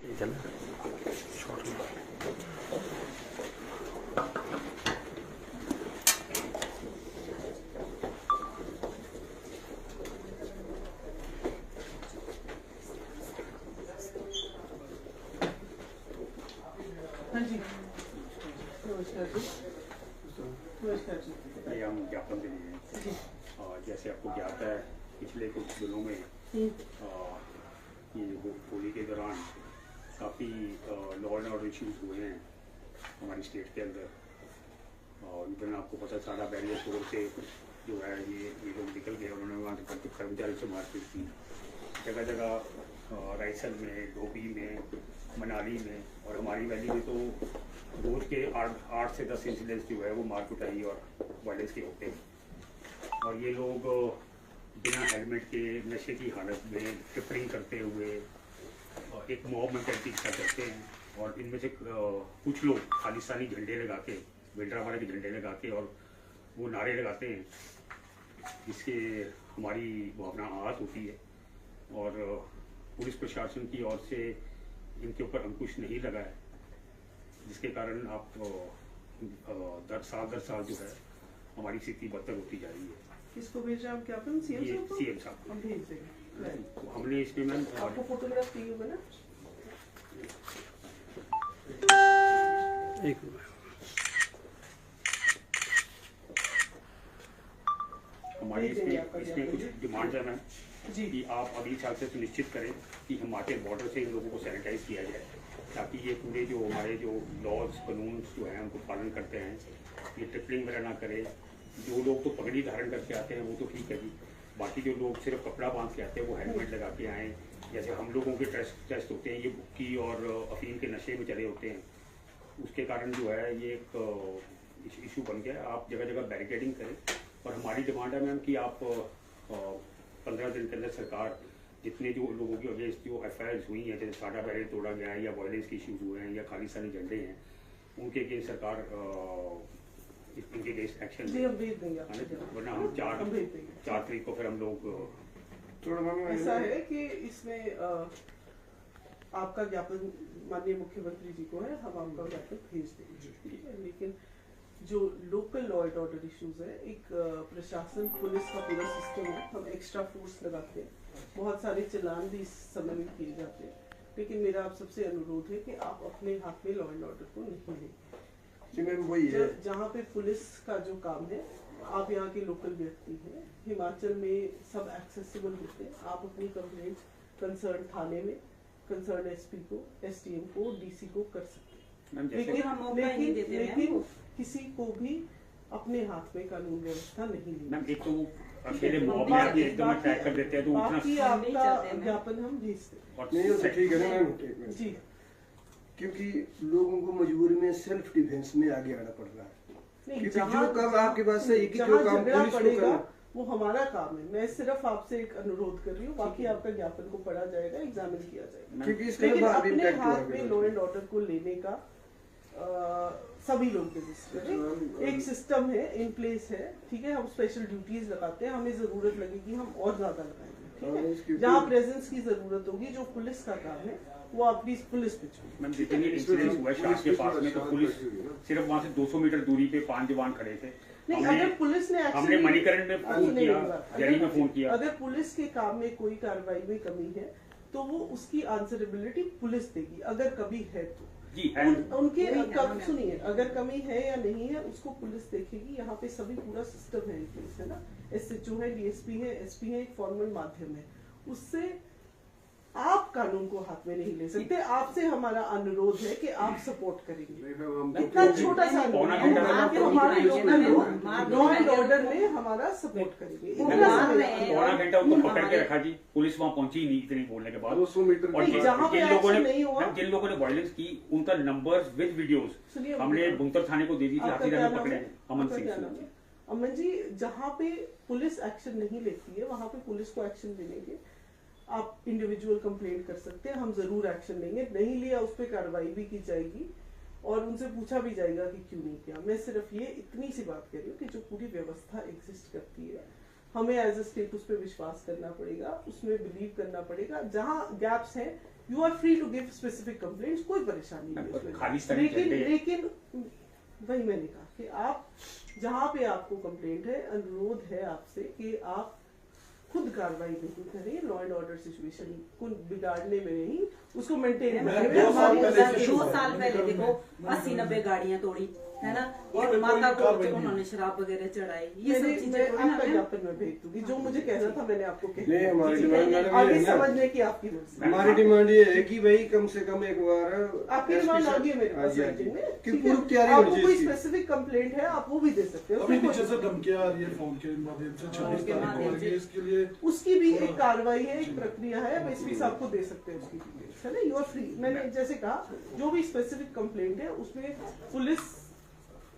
हाँ जी, नमस्कार जी। नमस्कार जी। ये हम ज्ञापन दे रहे हैं और जैसे आपको ज्ञात है पिछले कुछ दिनों में ये होली के दौरान काफ़ी लॉ एंड ऑर्डर इश्यूज हुए हैं हमारी स्टेट के अंदर। और इवन आपको पता सारा बैरियर तोड़ से जो है ये लोग निकल गए, उन्होंने वहाँ से कर्मचारी से मारपीट की जगह जगह, रायसन में, धोबी में, मनाली में और हमारी वैली में तो रोज के 8 से 10 इंसिडेंट्स जो है वो मार कुटाई और वायलेंस के होते हैं। और ये लोग बिना हेलमेट के नशे की हालत में ट्रिपलिंग करते हुए एक मॉब मेंटालिटी का करते हैं। और इनमें से कुछ लोग खालिस्तानी झंडे लगा के, भिंडरावाला के झंडे लगा के और वो नारे लगाते हैं जिससे हमारी भावना आहत होती है। और पुलिस प्रशासन की ओर से इनके ऊपर अंकुश नहीं लगा है, जिसके कारण आप दर साल जो है हमारी स्थिति बदतर होती जा रही है। किसको भेज रहे हैं आप ज्ञापन? सीएम साहब को? हम भेज देंगे। तो हमने इसमें मैम आपको फोटोग्राफ चाहिए होगा ना? एक हमारी इसमें कुछ डिमांड है मैम कि आप अगले साल से सुनिश्चित करें कि हिमाचल बॉर्डर से इन लोगों को सैनिटाइज किया जाए, ताकि ये पूरे जो हमारे जो लॉज कानून जो हैं उनको पालन करते हैं, ये ट्रिपलिंग वगैरह ना करे। जो लोग तो पगड़ी धारण करके आते हैं वो तो ठीक है जी, बाकी जो लोग सिर्फ कपड़ा बांध के आते हैं वो हेलमेट लगा के आएँ। जैसे हम लोगों के टेस्ट होते हैं, ये भुक्की और अफीम के नशे में चले होते हैं, उसके कारण जो है ये एक इशू बन गया। आप जगह जगह बैरिकेडिंग करें। और हमारी डिमांड है मैम कि आप 15 दिन के अंदर सरकार जितने जो लोगों के अगेंस्ट जो FIRs हुई हैं, जैसे साडा बैरियर तोड़ा गया है या वायलेंस के इश्यूज हुए हैं या खालिस्तानी झंडे हैं, उनके अगेंस्ट सरकार इनके अगेंस्ट एक्शन वरना हम 4 तारीख को फिर हम लोग ऐसा है कि इसमें आपका ज्ञापन माननीय मुख्यमंत्री जी को है, हम आपका ज्ञापन भेज देंगे, ठीक है। लेकिन जो local law and order issues है, एक प्रशासन पुलिस का पूरा सिस्टम है, हम एक्स्ट्रा फोर्स लगाते हैं, बहुत सारे चलान भी इस समय में किए जाते हैं। लेकिन मेरा आप सबसे अनुरोध है कि आप अपने हाथ में लॉ एंड ऑर्डर को नहीं लें। जहाँ पे पुलिस का जो काम है, आप यहाँ के लोकल व्यक्ति हैं, हिमाचल में सब एक्सेसिबल होते हैं, आप अपनी कंप्लेंट कंसर्न थाने में कंसर्न SP को, STM को, DC को कर सकते हैं। लेकिन किसी को भी अपने हाथ में कानून व्यवस्था नहीं लेनी। एक तो अकेले मॉब में एकदम अटैक कर देते हैं तो बाकी आपका ज्ञापन हम भेजते हैं। ठीक है ना मैम जी, क्योंकि लोगों को मजबूरी में सेल्फ डिफेंस में आगे आना पड़ रहा है। नहीं, जो काम आपके पास है, जो काम पुलिस को करना वो हमारा काम है। मैं सिर्फ आपसे एक अनुरोध कर रही हूँ, बाकी आपका ज्ञापन को पढ़ा जाएगा, एग्जामिन किया जाएगा। लेकिन अपने हाथ में लॉ एंड ऑर्डर को लेने का सभी लोग रजिस्टर है, एक सिस्टम है, इन प्लेस है, ठीक है। हम स्पेशल ड्यूटीज लगाते हैं, हमें जरूरत लगेगी हम और ज्यादा लगाएंगे, ठीक है। जहाँ प्रेजेंस की जरूरत होगी, जो पुलिस का काम है वो अपनी पुलिस पे मैम जितनी इंसिडेंट हुआ शाह के पास में तो पुलिस सिर्फ वहाँ से 200 मीटर दूरी पे 5 जवान खड़े थे। नहीं, अगर पुलिस ने हमने मणिकरण में फोन किया, जरी में फोन किया, अगर पुलिस के काम में कोई कार्रवाई में कमी है तो वो उसकी आंसरेबिलिटी पुलिस देगी, अगर कभी है तो जी उनके सुनिए, अगर कमी है या नहीं है उसको पुलिस देखेगी। यहाँ पे सभी पूरा सिस्टम है, पुलिस है ना, SHO है, DSP है, SP है, एक फॉर्मल माध्यम है, उससे आप कानून को हाथ में नहीं ले सकते। आपसे हमारा अनुरोध है कि आप सपोर्ट करेंगे, इतना छोटा सा हमारे लॉ एंड ऑर्डर में हमारा सपोर्ट करेंगे। पौना घंटा उनको पकड़ के रखा जी, पुलिस वहाँ पहुंची नहीं इतनी बोलने के बाद। 200 मीटर और जिन लोगों ने वायलेंस की उनका नंबर्स विद वीडियोस हमने बुंतर थाने को दे दी थी, हाथी में पकड़े अमन सिंह। अमन जी, जहाँ पे पुलिस एक्शन नहीं लेती है वहाँ पे पुलिस को एक्शन देंगे। आप इंडिविजुअल कंप्लेंट कर सकते हैं, हम जरूर एक्शन लेंगे, नहीं लिया उस पर कार्रवाई भी की जाएगी और उनसे पूछा भी जाएगा कि क्यों नहीं किया। मैं सिर्फ ये इतनी सी बात कर रही हूँ कि जो पूरी व्यवस्था एग्जिस्ट करती है, हमें एज ए स्टेट उस पर विश्वास करना पड़ेगा, उसमें बिलीव करना पड़ेगा। जहाँ गैप्स हैं you are free to give specific complaints, कोई परेशानी नहीं है खालिस्तानी लेकिन वही मैंने कहा कि आप जहाँ पे आपको कंप्लेंट है, अनुरोध है आपसे कि आप खुद कार्रवाई नहीं करें, लॉ एंड ऑर्डर सिचुएशन को बिगाड़ने में नहीं, उसको मेंटेन करने में। 2 साल पहले देखो 80-90 गाड़ियां तोड़ी है ना, और माता को उन्होंने शराब वगैरह चढ़ाई, ये सब चीजें आपका ज्ञापन मैं भेज दूंगी, जो मुझे कहना था मैंने आपको कह नहीं, हमारी डिमांड मैडम आगे ये है ना, समझने की आपकी मर्जी। हमारी डिमांड ये है कि भाई कम से कम एक बार आपकी डिमांड आ गई है मेरे पास राइटिंग में, कि ठीक है? पूर्व तैयारी आपको होनी कोई चाहिए। स्पेसिफिक कंप्लेंट है आप वो भी दे सकते हो, अभी उसमें नीचे से कोई- धमकियां आ रही है फोन के माध्यम से 26 तारीख को आएगी, इसके लिए उसकी भी एक कार्रवाई है, एक प्रक्रिया है, आप एसपी साहब को दे सकते हैं उसकी डिटेल्स, है ना, यू आर फ्री। मैंने जैसे कहा जो भी स्पेसिफिक कंप्लेंट है उसमें police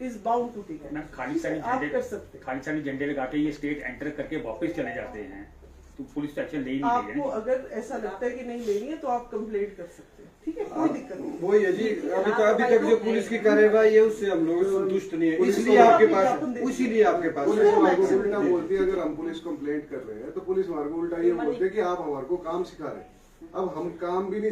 is bound to take ना खालिस्तानी आप झंडे कर सकते हैं। खालिस्तानी झंडे लगा के ये स्टेट एंटर करके वापस चले जाते हैं, तो पुलिस तो एक्शन ले ही नहीं रही आपको है। अगर ऐसा लगता है कि नहीं लेनी है तो आप कंप्लेंट कर सकते हैं, ठीक है, कोई दिक्कत नहीं। वही है जी, अभी तक जो पुलिस की कार्यवाही है उससे हम लोग संतुष्ट नहीं है, इसलिए आपके पास, इसीलिए आपके पास पुलिस हमारे को उल्टा बोलती है। अगर हम पुलिस कंप्लेंट कर रहे हैं तो पुलिस हमारे को उल्टा ये बोलते है कि आप हमारे को काम सिखा रहे हैं। अब हम काम भी नहीं,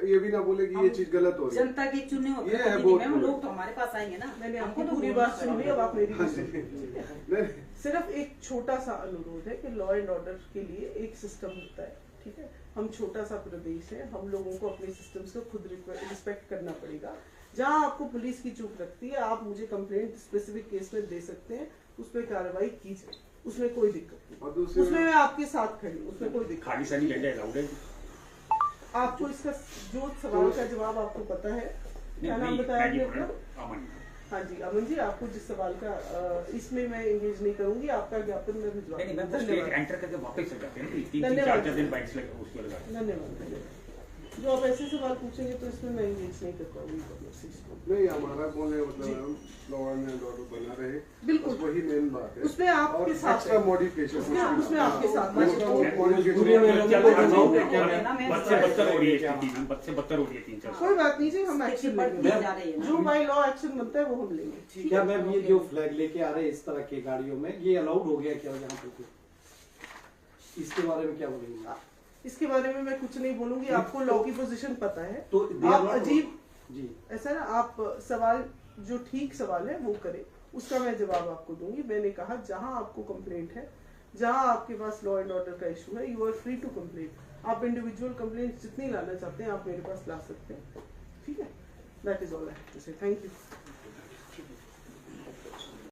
ये भी ना बोले कि ये चीज गलत हो रही है। जनता के चुने हुए ये है प्रतिनिधि बहुत मैम, लोग तो हमारे पास आएंगे ना, मैंने हमको आपकी तो पूरी बोलना बात सुन ली, अब आप मेरी भी सुनिए, ठीक है? नहीं, सिर्फ एक छोटा सा अनुरोध है कि लॉ एंड ऑर्डर के लिए एक सिस्टम होता है, ठीक है? हम छोटा सा प्रदेश है, हम लोगों को अपने सिस्टम्स को खुद रिस्पेक्ट करना पड़ेगा। जहां आपको पुलिस की चूक लगती है आप मुझे कंप्लेंट स्पेसिफिक केस में दे सकते हैं, उस पर कार्रवाई की जाए, उसमें कोई दिक्कत और नहीं, दूसरी उसमें मैं आपके साथ खड़ी हूँ, उसमें कोई दिक्कत खालिस्तानी झंडे अलाउड है? नहीं। आपको इसका जो सवाल का जवाब आपको पता है, क्या नाम बताया आपने अपना? अमन। हाँ जी अमन जी, आपको जिस सवाल का इसमें मैं एंगेज नहीं करूंगी, आपका ज्ञापन मैं भिजवा नहीं, दूंगी। मैं स्टेट धन्यवाद एंटर करके वापस चले जाते हैं, 3-3 धन्यवाद। 4-4 दिन बाइक्स लगे उसको लगा। धन्यवाद। जो आप ऐसे सवाल पूछेंगे तो इसमें मैं एंगेज नहीं कर पाऊंगी कन्वर्सेशन को। नहीं, हमारा बोलने का मतलब लॉ एंड ऑर्डर बना रहे, बिल्कुल। बस वही मेन बात है। उसमें आपके साथ एक्स्ट्रा है। मॉडिफिकेशन उसमें आपके साथ है। बद से बदतर हो रही है, बद से बदतर हो रही है 3-4 कोई बात नहीं जी, हम एक्शन लेंगे, जा रही है ना। जो बाय लॉ एक्शन बनता है वो हम लेंगे, ठीक क्या है? मैम ये जो फ्लैग लेके आ रहे हैं इस तरह के गाड़ियों में, ये अलाउड हो गया क्या यहाँ पे? इसके बारे में क्या बोलेंगे आप? इसके बारे में मैं कुछ नहीं बोलूंगी, आपको लॉ की पोजीशन पता है, तो आप अजीब जी ऐसा ना, आप सवाल जो ठीक सवाल है वो करें, उसका मैं जवाब आपको दूंगी। मैंने कहा जहां आपको कंप्लेंट है, जहां आपके पास लॉ एंड ऑर्डर का इशू है, you are free to complaint. आप इंडिविजुअल कंप्लेंट जितनी लाना चाहते हैं आप मेरे पास ला सकते हैं, ठीक है? That is all I have to say, thank you.